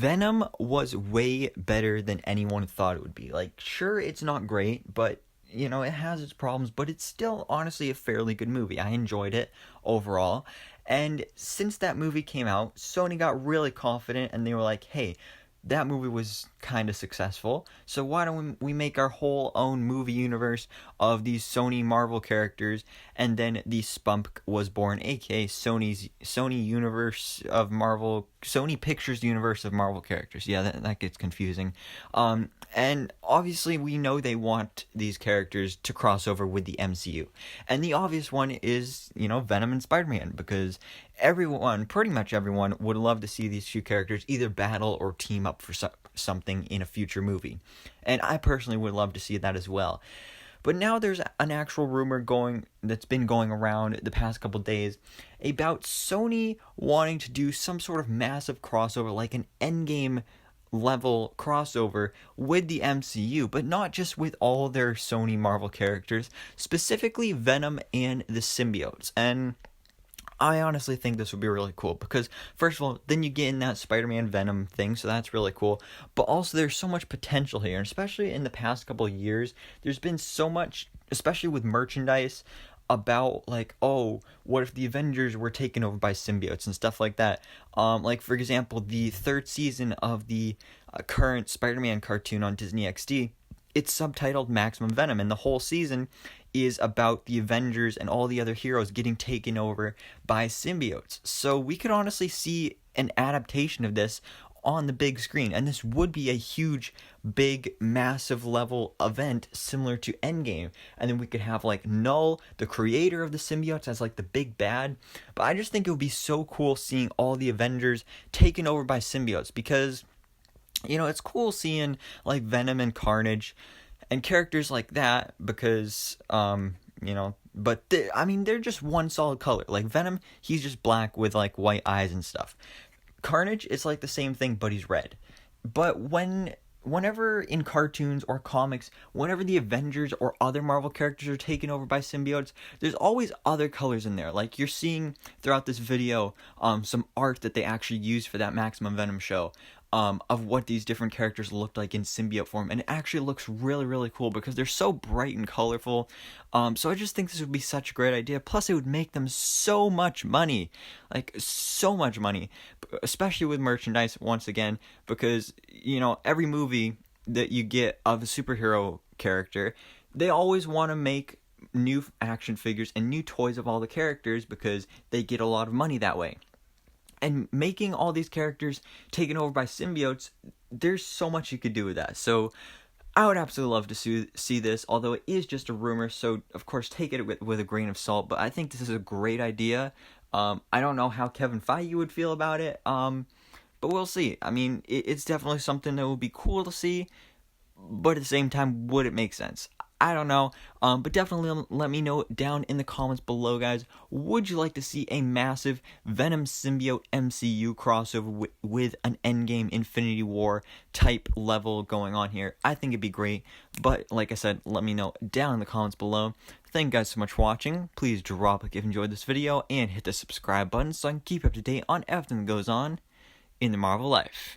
Venom was way better than anyone thought it would be. Like, sure, it's not great, but it has its problems, but it's still honestly a fairly good movie. I enjoyed it overall. And since that movie came out, Sony got really confident and they were like, hey, that movie was kind of successful, so why don't we make our whole own movie universe of these Sony Marvel characters? And then the Spunk was born, aka Sony universe of Marvel, Sony Pictures universe of Marvel characters. Yeah, that gets confusing. And obviously we know they want these characters to cross over with the MCU, and the obvious one is Venom and Spider-Man, because pretty much everyone would love to see these two characters either battle or team up for something in a future movie. And I personally would love to see that as well. But now there's an actual rumor that's been going around the past couple days about Sony wanting to do some sort of massive crossover, like an Endgame level crossover with the MCU, but not just with all their Sony Marvel characters, specifically Venom and the Symbiotes. And I honestly think this would be really cool because, first of all, then you get in that Spider-Man Venom thing, so that's really cool. But also, there's so much potential here, and especially in the past couple of years, there's been so much, especially with merchandise, about like, oh, what if the Avengers were taken over by symbiotes and stuff like that. Like, for example, the third season of the current Spider-Man cartoon on Disney XD, it's subtitled Maximum Venom, and the whole season is about the Avengers and all the other heroes getting taken over by symbiotes. So we could honestly see an adaptation of this on the big screen, and this would be a huge, big, massive level event similar to Endgame. And then we could have like Null, the creator of the symbiotes, as like the big bad. But I just think it would be so cool seeing all the Avengers taken over by symbiotes, because it's cool seeing like Venom and Carnage and characters like that, because but they're just one solid color. Like Venom, he's just black with like white eyes and stuff. Carnage is like the same thing, but he's red. But whenever in cartoons or comics, whenever the Avengers or other Marvel characters are taken over by symbiotes, there's always other colors in there. Like you're seeing throughout this video, some art that they actually used for that Maximum Venom show, of what these different characters looked like in symbiote form, and it actually looks really, really cool because they're so bright and colorful. So I just think this would be such a great idea. Plus, it would make them so much money, like so much money, especially with merchandise once again, because every movie that you get of a superhero character, they always want to make new action figures and new toys of all the characters because they get a lot of money that way. And making all these characters taken over by symbiotes, there's so much you could do with that. So I would absolutely love to see this, although it is just a rumor, so of course take it with a grain of salt. But I think this is a great idea. I don't know how Kevin Feige would feel about it, but we'll see. I mean, it's definitely something that would be cool to see, but at the same time, would it make sense? I don't know, but definitely let me know down in the comments below, guys. Would you like to see a massive Venom Symbiote MCU crossover with an Endgame Infinity War type level going on here? I think it'd be great, but like I said, let me know down in the comments below. Thank you guys so much for watching. Please drop a like if you enjoyed this video, and hit the subscribe button so I can keep up to date on everything that goes on in the Marvel life.